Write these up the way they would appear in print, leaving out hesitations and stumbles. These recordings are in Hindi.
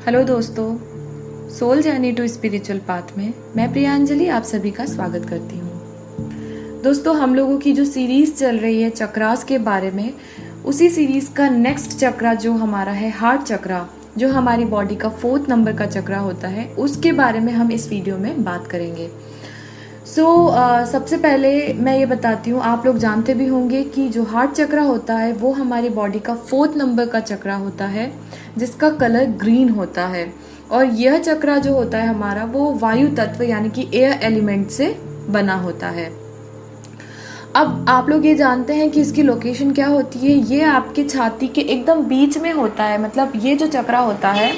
हेलो दोस्तों, soul journey to spiritual path में मैं प्रियांजलि आप सभी का स्वागत करती हूँ। दोस्तों, हम लोगों की जो सीरीज चल रही है चक्रास के बारे में, उसी सीरीज का नेक्स्ट चक्रा जो हमारा है हार्ट चक्रा, जो हमारी बॉडी का 4th नंबर का चक्रा होता है, उसके बारे में हम इस वीडियो में बात करेंगे। सबसे पहले मैं ये बताती हूँ, आप लोग जानते भी होंगे कि जो हार्ट चक्रा होता है वो हमारी बॉडी का 4th नंबर का चक्रा होता है, जिसका कलर ग्रीन होता है। और यह चक्रा जो होता है हमारा, वो वायु तत्व यानी कि एयर एलिमेंट से बना होता है। अब आप लोग ये जानते हैं कि इसकी लोकेशन क्या होती है। ये आपके छाती के एकदम बीच में होता है। मतलब ये जो चक्रा होता है,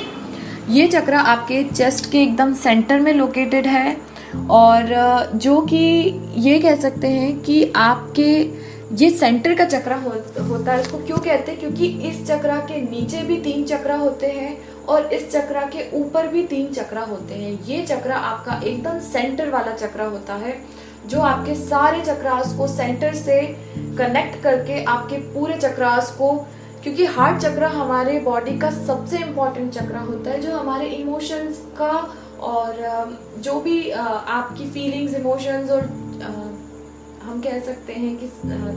ये चक्रा आपके चेस्ट के एकदम सेंटर में लोकेटेड है। और जो कि ये कह सकते हैं कि आपके ये सेंटर का चक्रा होता है। इसको क्यों कहते हैं? क्योंकि इस चक्रा के नीचे भी 3 चक्रा होते हैं और इस चक्रा के ऊपर भी 3 चक्रा होते हैं। ये चक्रा आपका एकदम सेंटर वाला चक्रा होता है, जो आपके सारे चक्रास को सेंटर से कनेक्ट करके आपके पूरे चक्रास को, क्योंकि हार्ट चक्रा हमारे बॉडी का सबसे इम्पोर्टेंट चक्रा होता है, जो हमारे इमोशंस का और जो भी आपकी फीलिंग्स, इमोशंस और हम कह सकते हैं कि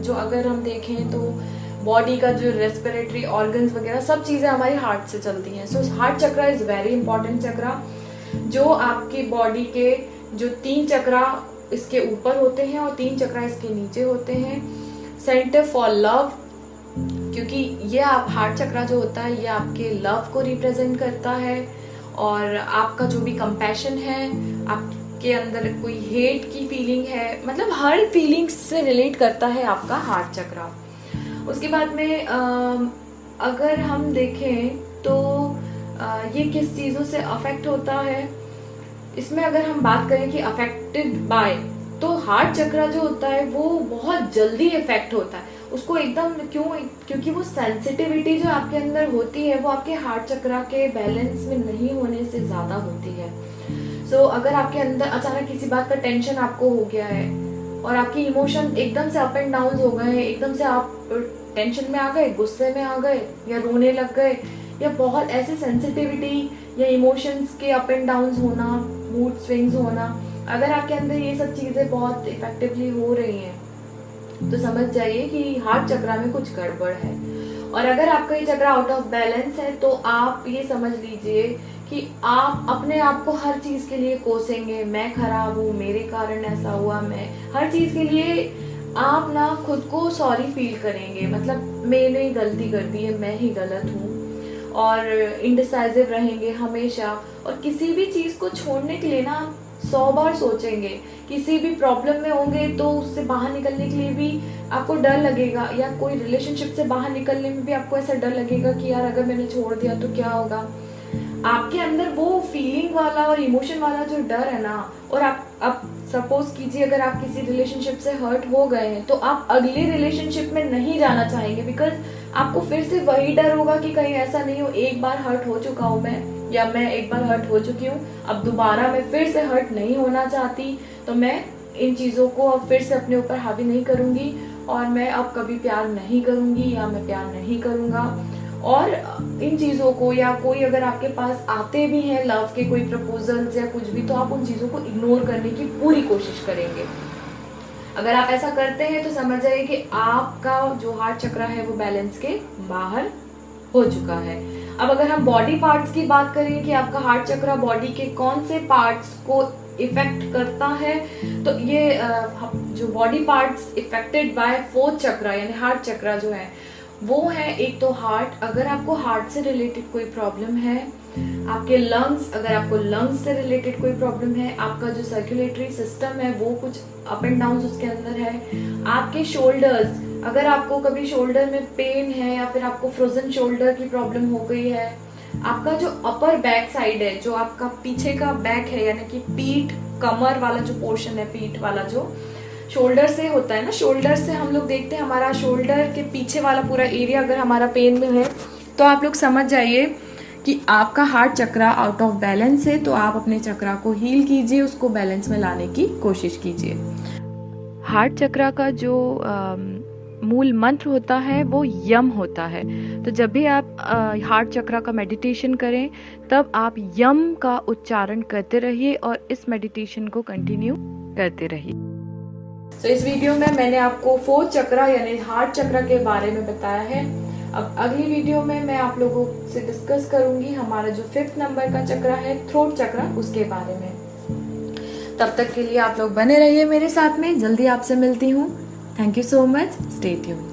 जो अगर हम देखें तो बॉडी का जो रेस्पिरेटरी ऑर्गन्स वगैरह सब चीज़ें हमारी हार्ट से चलती हैं। So heart chakra is very important chakra, जो आपकी बॉडी के जो 3 चक्रा इसके ऊपर होते हैं और 3 चक्रा इसके नीचे होते हैं। सेंटर फॉर लव, क्योंकि ये आप हार्ट चक्रा जो होता है ये आपके लव को रिप्रेजेंट करता है, और आपका जो भी कंपैशन है, आपके अंदर कोई हेट की फीलिंग है, मतलब हर फीलिंग्स से रिलेट करता है आपका हार्ट चक्रा। उसके बाद में अगर हम देखें तो ये किस चीज़ों से अफेक्ट होता है, इसमें अगर हम बात करें कि अफेक्टेड बाय, तो हार्ट चक्रा जो होता है वो बहुत जल्दी इफेक्ट होता है उसको एकदम। क्यों? क्योंकि वो सेंसिटिविटी जो आपके अंदर होती है वो आपके हार्ट चक्रा के बैलेंस में नहीं होने से ज़्यादा होती है। अगर आपके अंदर अचानक किसी बात का टेंशन आपको हो गया है और आपकी इमोशन एकदम से अप एंड डाउन हो गए, एकदम से आप टेंशन में आ गए, गुस्से में आ गए, या रोने लग गए, या बहुत ऐसे सेंसिटिविटी या इमोशंस के अप एंड डाउन होना, मूड स्विंग्स होना, अगर आपके अंदर ये सब चीज़ें बहुत इफेक्टिवली हो रही हैं तो समझ जाइए कि हार्ट चक्रा में कुछ गड़बड़ है। और अगर आपका ये चक्रा आउट ऑफ बैलेंस है तो आप ये समझ लीजिए कि आप अपने आप को हर चीज़ के लिए कोसेंगे, मैं खराब हूँ, मेरे कारण ऐसा हुआ, मैं हर चीज़ के लिए आप ना खुद को सॉरी फील करेंगे, मतलब मैंने गलती कर दी है, मैं ही गलत हूँ, और इंडिसाइसिव रहेंगे हमेशा। और किसी भी चीज़ को छोड़ने के लिए ना 100 बार सोचेंगे। किसी भी प्रॉब्लम में होंगे तो उससे बाहर निकलने के लिए भी आपको डर लगेगा, या कोई रिलेशनशिप से बाहर निकलने में भी आपको ऐसा डर लगेगा कि यार अगर मैंने छोड़ दिया तो क्या होगा। आपके अंदर वो फीलिंग वाला और इमोशन वाला जो डर है ना, और आप सपोज कीजिए अगर आप किसी रिलेशनशिप से हर्ट हो गए हैं तो आप अगले रिलेशनशिप में नहीं जाना चाहेंगे, बिकॉज आपको फिर से वही डर होगा कि कहीं ऐसा नहीं हो, एक बार हर्ट हो चुका हूँ मैं, या मैं एक बार हर्ट हो चुकी हूँ, अब दोबारा मैं फिर से हर्ट नहीं होना चाहती, तो मैं इन चीज़ों को अब फिर से अपने ऊपर हावी नहीं करूँगी, और मैं अब कभी प्यार नहीं करूँगी, या मैं प्यार नहीं करूँगा। और इन चीज़ों को, या कोई अगर आपके पास आते भी हैं लव के कोई प्रपोजल्स या कुछ भी, तो आप उन चीज़ों को इग्नोर करने की पूरी कोशिश करेंगे। अगर आप ऐसा करते हैं तो समझ जाइए कि आपका जो हार्ट चक्रा है वो बैलेंस के बाहर हो चुका है। अब अगर हम बॉडी पार्ट्स की बात करें कि आपका हार्ट चक्रा बॉडी के कौन से पार्ट्स को इफेक्ट करता है, तो ये जो body parts affected by 4th chakra यानी हार्ट चक्रा जो है वो है, एक तो हार्ट, अगर आपको हार्ट से रिलेटेड कोई प्रॉब्लम है, आपके लंग्स, अगर आपको लंग्स से रिलेटेड कोई प्रॉब्लम है, आपका जो सर्कुलेटरी सिस्टम है वो कुछ अप एंड डाउन उसके अंदर है, आपके शोल्डर्स, अगर आपको कभी शोल्डर में पेन है या फिर आपको फ्रोजन शोल्डर की प्रॉब्लम हो गई है, आपका जो अपर बैक साइड है, जो आपका पीछे का बैक है यानी कि पीठ, कमर वाला जो पोर्शन है, पीठ वाला जो शोल्डर से होता है ना, शोल्डर से हम लोग देखते हैं हमारा शोल्डर के पीछे वाला पूरा एरिया अगर हमारा पेन में है तो आप लोग समझ जाइए कि आपका heart chakra out of balance है। तो आप अपने चक्रा को हील कीजिए, उसको बैलेंस में लाने की कोशिश कीजिए। हार्ट चक्रा का जो मूल मंत्र होता है वो यम होता है। तो जब भी आप हार्ट चक्रा का मेडिटेशन करें तब आप यम का उच्चारण करते रहिए और इस मेडिटेशन को कंटिन्यू करते रहिए। तो इस वीडियो में मैंने आपको 4th चक्रा यानी हार्ट चक्रा के बारे में बताया है। अब अगली वीडियो में मैं आप लोगों से डिस्कस करूंगी हमारा जो 5th नंबर का चक्रा है थ्रोट चक्रा, उसके बारे में। तब तक के लिए आप लोग बने रहिए मेरे साथ में, जल्दी आपसे मिलती हूँ। Thank you so much, stay tuned.